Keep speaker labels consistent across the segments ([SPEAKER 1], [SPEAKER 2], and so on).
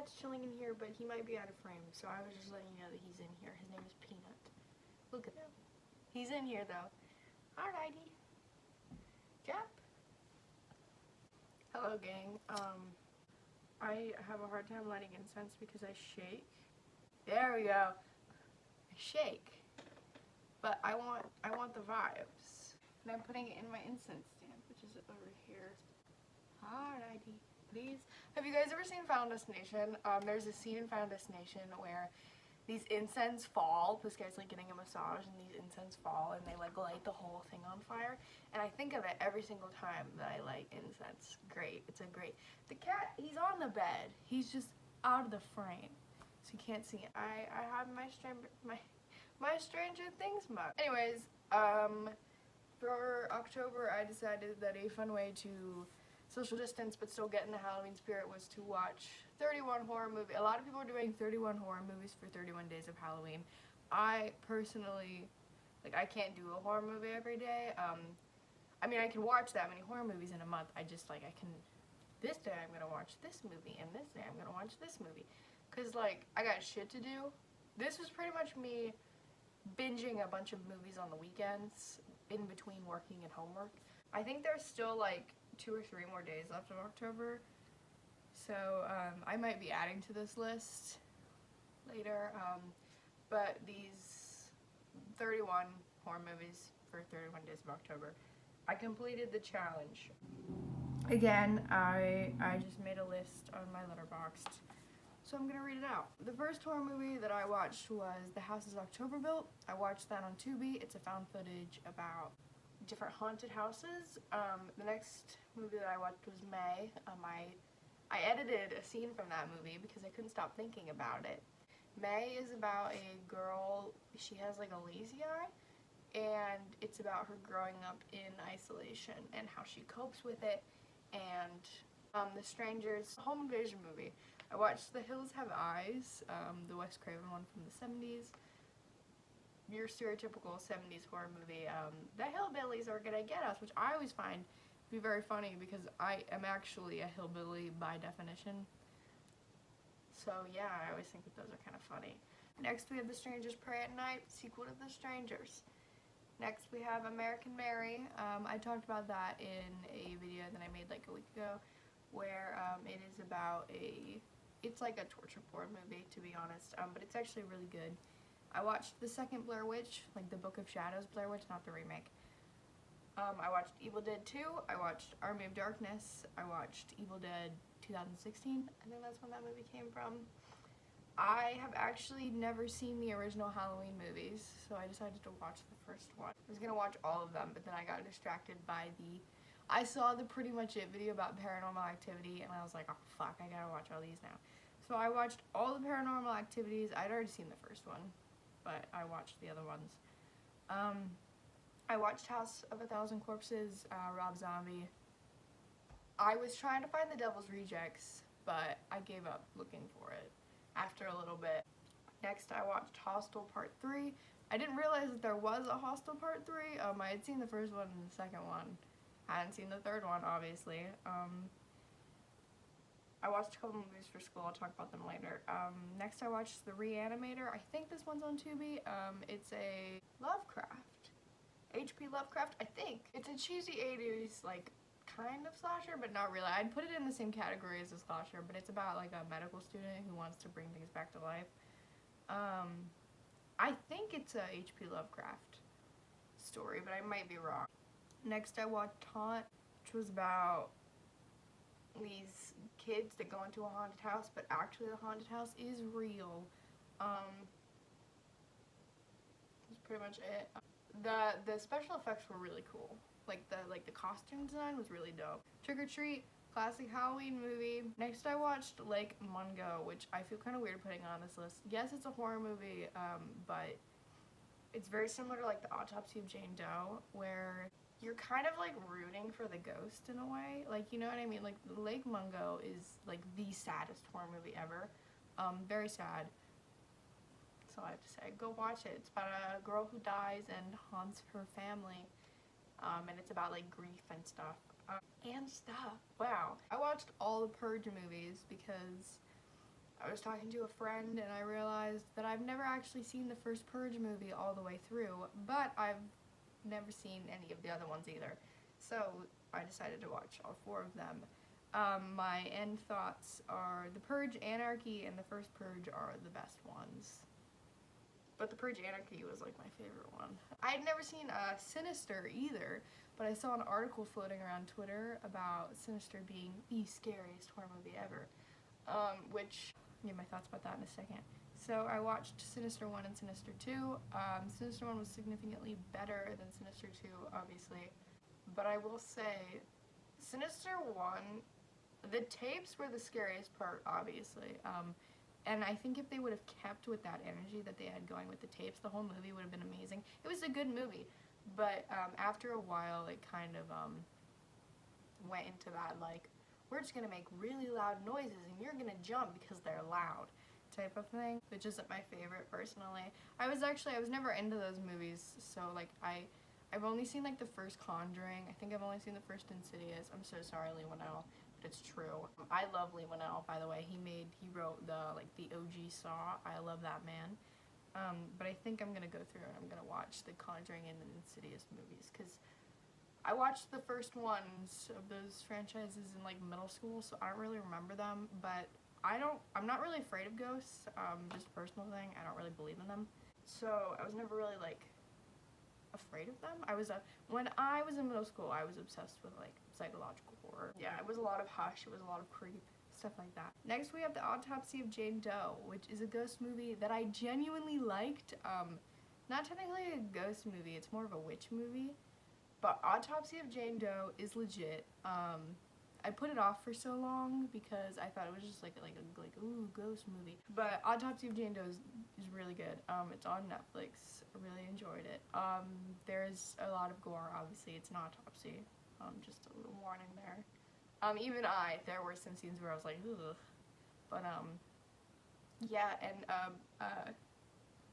[SPEAKER 1] cat's chilling in here, but he might be out of frame, so I was just letting you know that he's in here. His name is Peanut. Look at him. He's in here, though. Alrighty. Jap. Hello, gang. I have a hard time lighting incense because I shake. There we go. I shake. But I want the vibes. And I'm putting it in my incense stand, which is over here. Alrighty. Please. Have you guys ever seen Final Destination? There's a scene in Final Destination where these incense fall. This guy's like getting a massage and these incense fall and they like light the whole thing on fire. And I think of it every single time that I light incense. Great. It's a great. The cat, he's on the bed. He's just out of the frame. So you can't see it. I have my Stranger Things mug. Anyways, for October I decided that a fun way to social distance but still get in the Halloween spirit was to watch 31 horror movies. A lot of people are doing 31 horror movies for 31 days of Halloween. I personally, I can't do a horror movie every day. I mean, I can watch that many horror movies in a month. I just, I can, this day I'm gonna watch this movie, and this day I'm gonna watch this movie. Cause, I got shit to do. This was pretty much me binging a bunch of movies on the weekends in between working and homework. I think there's still, 2 or 3 more days left of October, so I might be adding to this list later, but these 31 horror movies for 31 days of October, I completed the challenge. Again, I just made a list on my Letterboxd, so I'm gonna read it out. The first horror movie that I watched was The House is October Built. I watched that on Tubi. It's a found footage about different haunted houses. The next movie that I watched was May. I edited a scene from that movie because I couldn't stop thinking about it. May is about a girl, she has a lazy eye, and it's about her growing up in isolation and how she copes with it. And The Strangers, home invasion movie. I watched The Hills Have Eyes, the Wes Craven one from the 70s. Your stereotypical 70s horror movie. The hillbillies are gonna get us, which I always find to be very funny because I am actually a hillbilly by definition. So yeah, I always think that those are kind of funny. Next we have The Strangers Pray at Night, sequel to The Strangers. Next we have American Mary. I talked about that in a video that I made a week ago, where it is about it's like a torture porn movie, to be honest, but it's actually really good. I watched the second Blair Witch, the Book of Shadows Blair Witch, not the remake. I watched Evil Dead 2, I watched Army of Darkness, I watched Evil Dead 2016, I think that's when that movie came from. I have actually never seen the original Halloween movies, so I decided to watch the first one. I was gonna watch all of them, but then I got distracted by I saw the Pretty Much It video about Paranormal Activity, and I was like, oh fuck, I gotta watch all these now. So I watched all the Paranormal Activities. I'd already seen the first one, but I watched the other ones. I watched House of a Thousand Corpses, Rob Zombie. I was trying to find The Devil's Rejects, but I gave up looking for it after a little bit. Next, I watched Hostel Part 3. I didn't realize that there was a Hostel Part 3. I had seen the first one and the second one. I hadn't seen the third one, obviously. I watched a couple movies for school. I'll talk about them later. Next, I watched The Reanimator. I think this one's on Tubi. It's a Lovecraft. H.P. Lovecraft, I think. It's a cheesy 80s, kind of slasher, but not really. I'd put it in the same category as a slasher, but it's about, a medical student who wants to bring things back to life. I think it's a H.P. Lovecraft story, but I might be wrong. Next, I watched Haunt, which was about these kids that go into a haunted house, but actually the haunted house is real. That's pretty much it. The special effects were really cool. The costume design was really dope. Trick or Treat, classic Halloween movie. Next I watched Lake Mungo, which I feel kind of weird putting on this list. Yes, it's a horror movie, but it's very similar to The Autopsy of Jane Doe, where you're kind of rooting for the ghost in a way. You know what I mean? Lake Mungo is the saddest horror movie ever. Very sad. That's all I have to say. Go watch it. It's about a girl who dies and haunts her family. And it's about grief and stuff. Wow. I watched all the Purge movies because I was talking to a friend and I realized that I've never actually seen the first Purge movie all the way through, but I've never seen any of the other ones either. So I decided to watch all 4 of them. My end thoughts are The Purge Anarchy and the first Purge are the best ones. But The Purge Anarchy was like my favorite one. I had never seen Sinister either, but I saw an article floating around Twitter about Sinister being the scariest horror movie ever. Which, I'll give my thoughts about that in a second. So I watched Sinister 1 and Sinister 2. Sinister 1 was significantly better than Sinister 2, obviously. But I will say, Sinister 1, the tapes were the scariest part, obviously. And I think if they would have kept with that energy that they had going with the tapes, the whole movie would have been amazing. It was a good movie, but after a while, it kind of went into that, like, we're just gonna make really loud noises and you're gonna jump because they're loud type of thing, which isn't my favorite personally. I was never into those movies, so like I've only seen like the first Conjuring. I think I've only seen the first Insidious. I'm so sorry, Lee Winnell, but it's true. I love Lee Winnell, by the way. He wrote the OG Saw. I love that man. But I think I'm gonna go through and I'm gonna watch the Conjuring and the Insidious movies, because I watched the first ones of those franchises in like middle school, so I don't really remember them, but I'm not really afraid of ghosts, just a personal thing. I don't really believe in them. So I was never really like afraid of them. When I was in middle school, I was obsessed with like psychological horror. Yeah, it was a lot of hush, it was a lot of creep, stuff like that. Next we have The Autopsy of Jane Doe, which is a ghost movie that I genuinely liked. Not technically a ghost movie, it's more of a witch movie. But Autopsy of Jane Doe is legit. I put it off for so long because I thought it was just like ooh, ghost movie. But Autopsy of Jane Doe is really good. It's on Netflix. I really enjoyed it. There's a lot of gore, obviously. It's an autopsy. Just a little warning there. There were some scenes where I was like, ugh. But yeah, and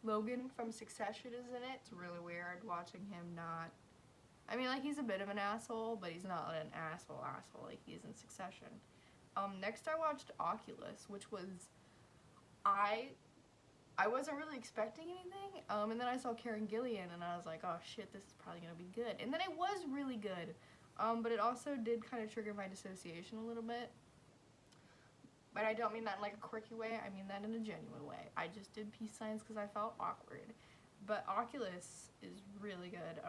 [SPEAKER 1] Logan from Succession is in it. It's really weird watching him not. I mean, like, he's a bit of an asshole, but he's not an asshole like he is in Succession. Next I watched Oculus, which was, I wasn't really expecting anything, and then I saw Karen Gillian, and I was like, oh shit, this is probably gonna be good. And then it was really good, but it also did kind of trigger my dissociation a little bit. But I don't mean that in like a quirky way, I mean that in a genuine way. I just did peace signs because I felt awkward. But Oculus is really good.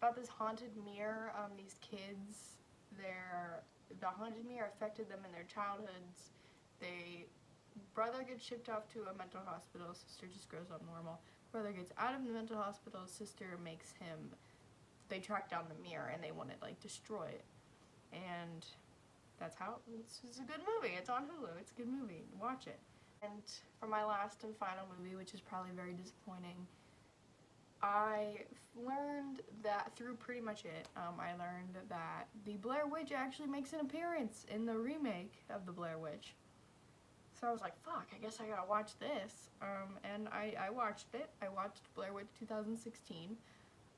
[SPEAKER 1] About this haunted mirror. These kids, the haunted mirror affected them in their childhoods. Brother gets shipped off to a mental hospital, sister just grows up normal. Brother gets out of the mental hospital, sister makes him, they track down the mirror and they want to like destroy it. And that's how, it's a good movie, it's on Hulu, it's a good movie, watch it. And for my last and final movie, which is probably very disappointing, I learned that through pretty much it, I learned that the Blair Witch actually makes an appearance in the remake of the Blair Witch. So I was like, fuck, I guess I gotta watch this. And I watched it. I watched Blair Witch 2016.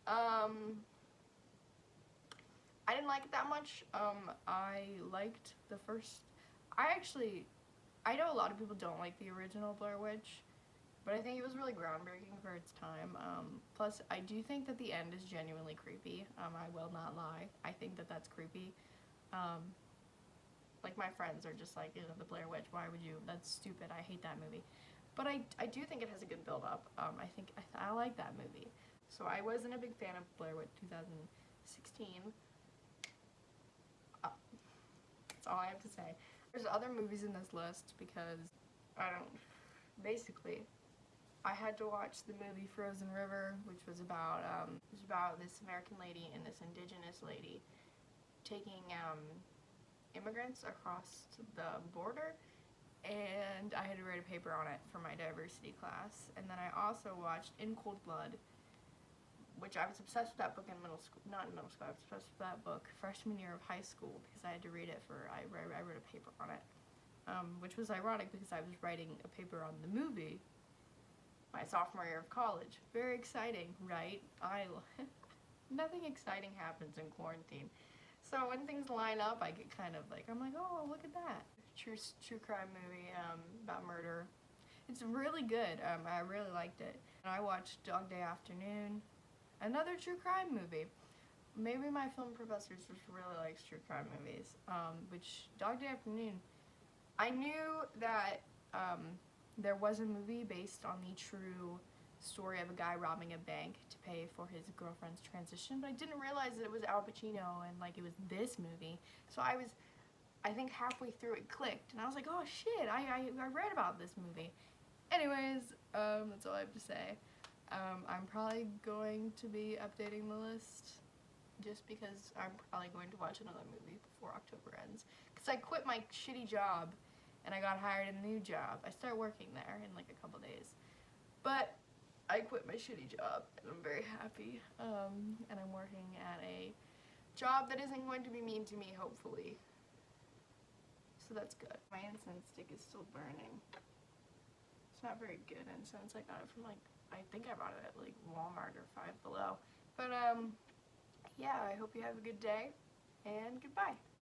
[SPEAKER 1] I didn't like it that much. I liked the first, I know a lot of people don't like the original Blair Witch, but I think it was really groundbreaking for its time. Plus, I do think that the end is genuinely creepy. I will not lie. I think that that's creepy. Like, my friends are just like, the Blair Witch, why would you? That's stupid. I hate that movie. But I do think it has a good build-up. I like that movie. So I wasn't a big fan of Blair Witch 2016. That's all I have to say. There's other movies in this list because basically, I had to watch the movie Frozen River, which was about this American lady and this indigenous lady taking immigrants across the border, and I had to write a paper on it for my diversity class. And then I also watched In Cold Blood, which I was obsessed with that book in middle school, not in middle school, I was obsessed with that book freshman year of high school because I had to read it I wrote a paper on it, which was ironic because I was writing a paper on the movie my sophomore year of college. Very exciting, right? Nothing exciting happens in quarantine. So when things line up, I get kind of like, I'm like, oh, look at that. true crime movie about murder. It's really good. I really liked it. And I watched Dog Day Afternoon, another true crime movie. Maybe my film professor just really likes true crime movies. Which Dog Day Afternoon, I knew that there was a movie based on the true story of a guy robbing a bank to pay for his girlfriend's transition, but I didn't realize that it was Al Pacino and like it was this movie. So I think halfway through it clicked, and I was like, oh shit, I read about this movie. Anyways, that's all I have to say. I'm probably going to be updating the list just because I'm probably going to watch another movie before October ends. Because I quit my shitty job and I got hired in a new job. I start working there in like a couple days. But I quit my shitty job and I'm very happy. And I'm working at a job that isn't going to be mean to me, hopefully. So that's good. My incense stick is still burning. It's not very good incense. I got it from like, I think I bought it at like Walmart or Five Below. But yeah, I hope you have a good day and goodbye.